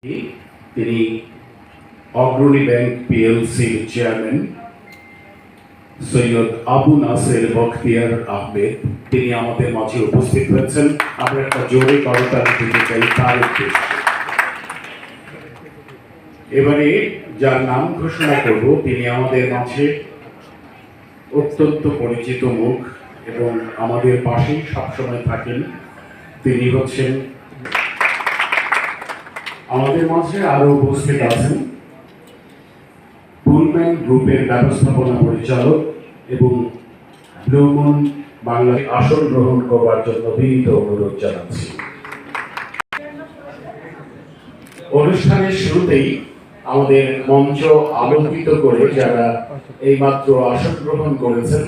তিনি অগ্রণী bank পিএলসির chairman Syed Abu Naser Bakhtiyar Ahmed, তিনি আমাদের মাঝে উপস্থিত হয়েছেন। আমরা একটা জোরে করতালি দিতে চাই তার উদ্দেশ্যে। এবারে যার নাম ঘোষণা করব, তিনি আমাদের মাঝে অত্যন্ত পরিচিত মুখ এবং আমাদের পাশেই সবসময় থাকেন। তিনি হচ্ছেন, আমাদের মাঝে আরো উপস্থিত আছেন পুলম্যান গ্রুপের ব্যবস্থাপনা পরিচালক এবং ব্লু মুন বাংলাদেশ আসন গ্রহণ করবার জন্য বিনীত অনুরোধ জানাচ্ছি। অনুষ্ঠানের শুরুতেই আমাদের মঞ্চ আলোকিত করে যারা এইমাত্র আসন গ্রহণ করেছেন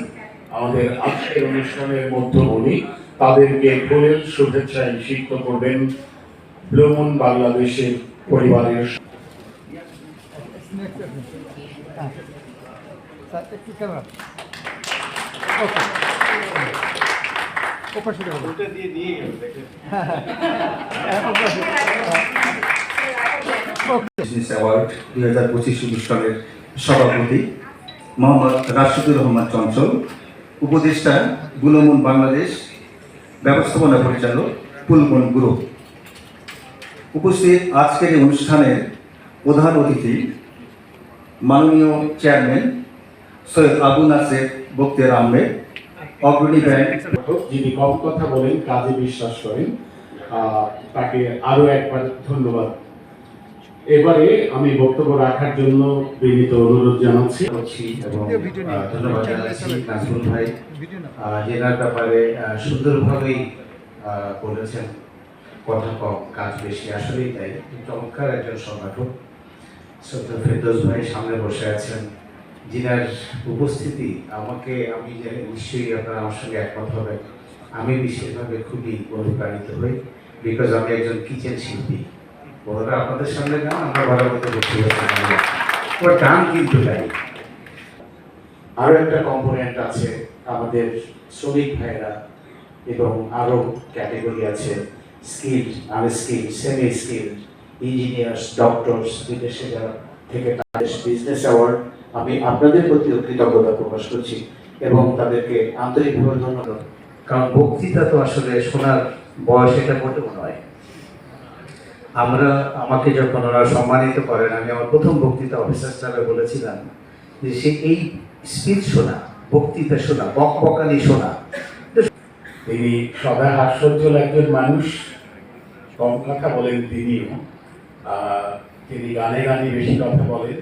আমাদের আজকের অনুষ্ঠানের মধ্যমণি, তাদেরকে ফুলের শুভেচ্ছায় সিক্ত করবেন ব্লু মুন বাংলাদেশের পরিবারের অ্যাওয়ার্ড 2025 অনুষ্ঠানের সভাপতি মোহাম্মদ রাশিদুর রহমান চঞ্চল, উপদেষ্টা ব্লু মুন বাংলাদেশ, ব্যবস্থাপনা পরিচালক পুলমন গ্রুপ। উপস্থিত আজকের এই অনুষ্ঠানের প্রধান অতিথি মাননীয় চেয়ারম্যান সৈয়দ আবু নাসের বখতিয়ার আহমেদ, অগ্রণী ব্যাংক। যিনি কম কথা বলেন, কাজে বিশ্বাস করেন, তাকে আরো একবার ধন্যবাদ। এবারে আমি বক্তব্য রাখার জন্য বিনীত অনুরোধ জানাচ্ছি এবং ধন্যবাদ জানাচ্ছি নাজমুল ভাই, জেনার ব্যাপারে সুন্দরভাবেই বলেছেন। কথা কম কাজ বেশি, আসলেই তাই। চমৎকার একজন সংগঠক। শ্রদ্ধা ফেরদৌস ভাই সামনে বসে আছেন, জিনার উপস্থিতি আমি জানি নিশ্চয়ই আপনারা আমার সঙ্গে একমত হবেন। আমি বিশেষভাবে খুবই অনুপ্রাণিত হই, বিকজ আমি একজন কিচেন শিল্পী। ওরা আপনাদের সামনে গান, আমরা ভালো মতো বসে ওর গান কিন্তু তাই। আরো একটা কম্পোনেন্ট আছে, আমাদের শ্রমিক ভাইরা এবং আরো ক্যাটেগরি আছে, skilled, unskilled, semi skilled, engineers, doctors, বিদেশে যারা থেকে তাদের বিজনেস অ্যাওয়ার্ড আমি আপনাদের প্রতি কৃতজ্ঞতা প্রকাশ করছি এবং তাদেরকে আন্তরিকভাবে ধন্যবাদ। কারণ বক্তৃতা তো আসলে শোনার বয়স এটা মোটেও নয়। আমাকে যখন ওরা সম্মানিত করেন, আমি আমার প্রথম বক্তৃতা অফিসার স্টাফে বলেছিলাম যে সে এই স্পিচ শোনা, বক্তৃতা শোনা, বকবকানি শোনা। তিনি সদা হাস্যোজ্জ্বল একজন মানুষ, কম কথা বলেন তিনিও। তিনি গানে গানে বেশি কথা বলেন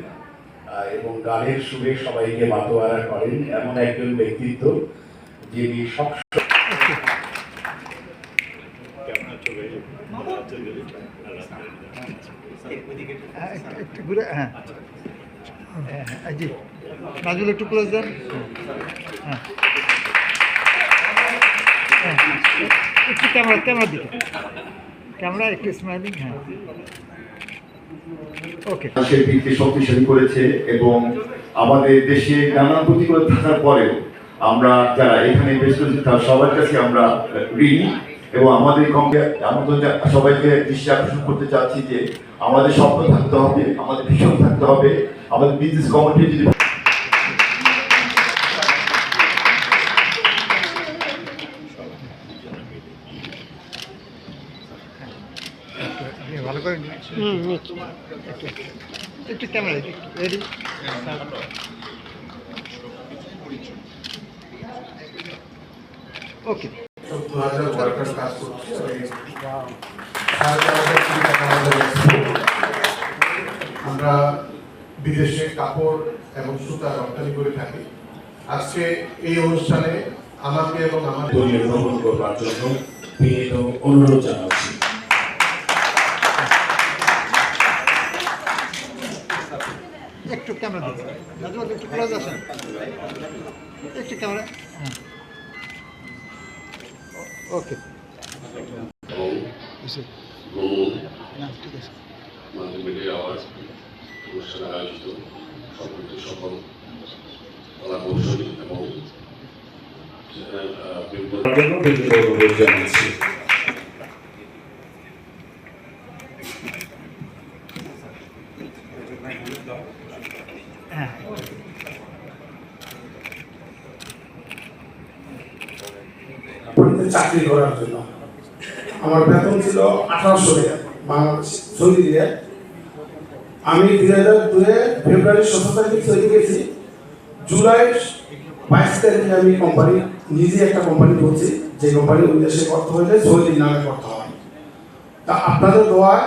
এবং গানের সুরে সবাইকে মাতোয়ারা করেন, এমন একজন ব্যক্তিত্ব যিনি সবসময় নাজুল একটু ক্লোজ দেন। একটু ক্যামেরা দিকে, ক্যামেরা একটু স্মাইলিং। হ্যাঁ, ওকে। দেশের দিককে শক্তিশালী করেছে এবং আমাদের দেশে নানা প্রতিকূলতা থাকার পরেও আমরা যারা এখানে বেশ করেছি তার সবার কাছে আমরা ঋণী এবং আমাদের সবাইকে দৃষ্টি আকর্ষণ করতে চাচ্ছি যে আমাদের স্বপ্ন থাকতে হবে, আমাদের ভীষণ থাকতে হবে, আমাদের বিজনেস কমিউনিটি যদি ভালো করে একটু ক্যামেরা রেডি। ওকে। 14,000 ওয়ার্কার কাজ করছে। আমরা বিদেশে কাপড় এবং সুতা রপ্তানি করে থাকি। আজকে এই অনুষ্ঠানে আমাকে এবং আমাদের গ্রহণ করবার জন্য বিনীত অনুরোধ জানাচ্ছি। একটু ক্যামেরা দিকে, নাজুল একটু ক্লোজ আসেন, একটু ক্যামেরা। হ্যাঁ, ওকে। মাল্টিমিডিয়া আওয়াজ অনুষ্ঠানে আয়োজিত সম্পৃক্ত সকল কলা কৌশলী এবং অনুরোধ জানাচ্ছি। হ্যাঁ পরীক্ষা চাকরি করার জন্য আমার বেতন ছিল 1800 টাকা বাংলাদেশ সৌদি রিয়াল। আমি 2002 ফেব্রুয়ারি 17 তারিখে সৌদি গেছি। জুলাই 22 তারিখে আমি কোম্পানি নিজে একটা কোম্পানি করছি, যে কোম্পানি উদ্দেশ্যে করতে হলে সৌদির নামে করতে হয়। তা আপনাদের দোয়ায়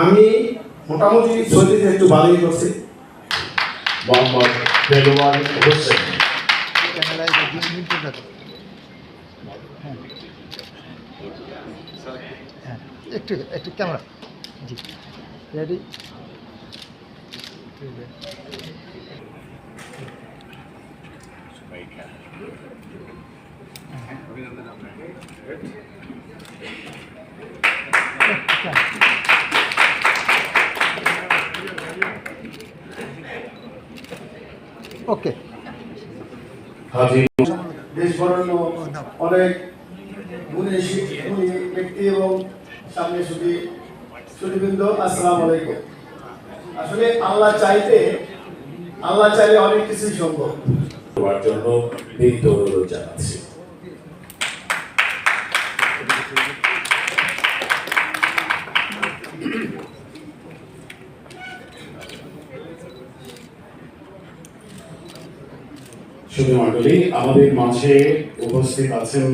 আমি মোটামুটি সৌদিতে একটু ভালোই করছি। মোহাম্মদ দেলোয়ার হোসেন। ক্যামেরায় মিনিট থাকে। হ্যাঁ একটু একটু ক্যামেরা জি রেডি। ওকে হাজি দেশ বরণ্য অনেক গুণী ব্যক্তি এবং সামনে সুদীবৃন্দ, আসসালামু আলাইকুম। আসলে আল্লাহ চাইলে অনেক কিছুই সম্ভব। দেওয়ার জন্য বিনীত অনুরোধ জানাচ্ছি। শুধু মণ্ডলী, আমাদের মাঝে উপস্থিত আছেন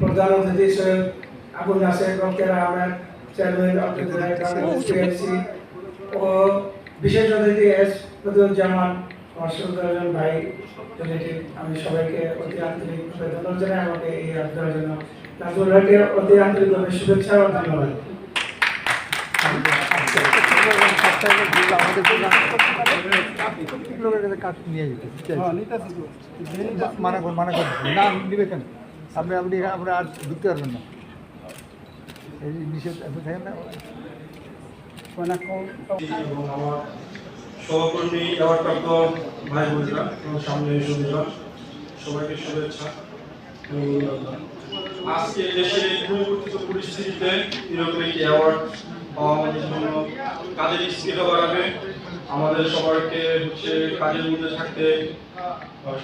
প্রধান অতিথি সৈয়দ আবু নাসের রকের Ahmed, chairman of the DIC, ও বিশেষ অতিথি এস ফজলুজ্জামান, আমার সুন্দরজন ভাই রিলেটিভ। আমি সবাইকে অতি আন্তরিকভাবে ধন্যবাদ জানাই আমাকে এই আয়োজন দেওয়ার জন্য। নাজমুল ভাইকে অতি আন্তরিকভাবে শুভেচ্ছা ও ধন্যবাদ। নিয়ে যেতে মানা করবেন না, নিবে কেন? আপনি আমরা আর ঢুকতে পারবেন না, এই নিষেধ আপনি থাকেন না। এবং আমার সহকর্মী অ্যাওয়ার্ডপ্রাপ্ত ভাই বোনেরা এবং সামনে সুন্দর সবাইকে শুভেচ্ছা। আজকে দেশে পরিবর্তিত পরিস্থিতিতে এরকম একটি অ্যাওয়ার্ড পাওয়া আমাদের জন্য কাজের স্কিলও বাড়াবে, আমাদের সবাইকে কাজের মধ্যে থাকতে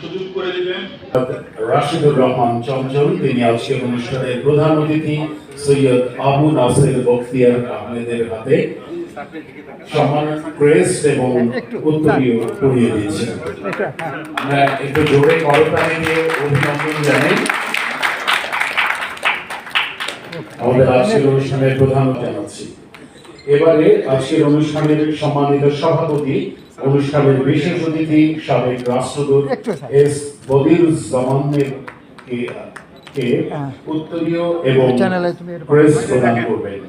সুযোগ করে দিবে। রাশিদুর রহমান চঞ্চল, তিনি আজকের অনুষ্ঠানের প্রধান অতিথি সৈয়দ আবু নাসের বখতিয়ার আহমেদের হাতে সম্মান ক্রেস্ট এবং উত্তরীয় পরিয়ে দিয়েছেন। আমরা একটু জোরে করতালি দিয়ে অভিনন্দন জানাই আমাদের আজকের অনুষ্ঠানের প্রধান জানাচ্ছি। এবারে আজকের অনুষ্ঠানের সম্মানিত সভাপতি, অনুষ্ঠানের বিশেষ অতিথি সাবেক রাষ্ট্রদূত এস বদিরুজ্জামানের কে উত্তরীয় এবং ক্রেস্ট প্রদান করবেন।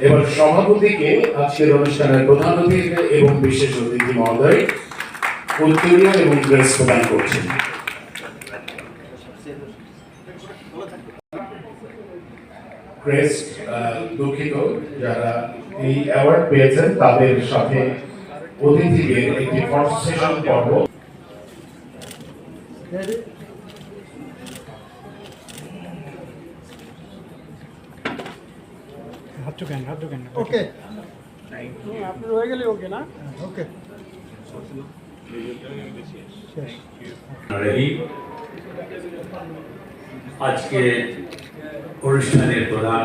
এবার সভাপতিকে আজকের অনুষ্ঠানের প্রধান অতিথি এবং বিশেষ অতিথি মহোদয় উত্তরীয় এবং ক্রেস্ট প্রদান করছেন। ক্রেস্ট, দুঃখিত, যারা এই অ্যাওয়ার্ড পেয়েছেন তাদের সাথে অতিথিদের একটি ফার্স্ট সেশন পর্ব। ওকে আপনি রয়ে গেলে ওকে না ওকে আজকে অনুষ্ঠানের প্রধান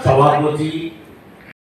সভাপতি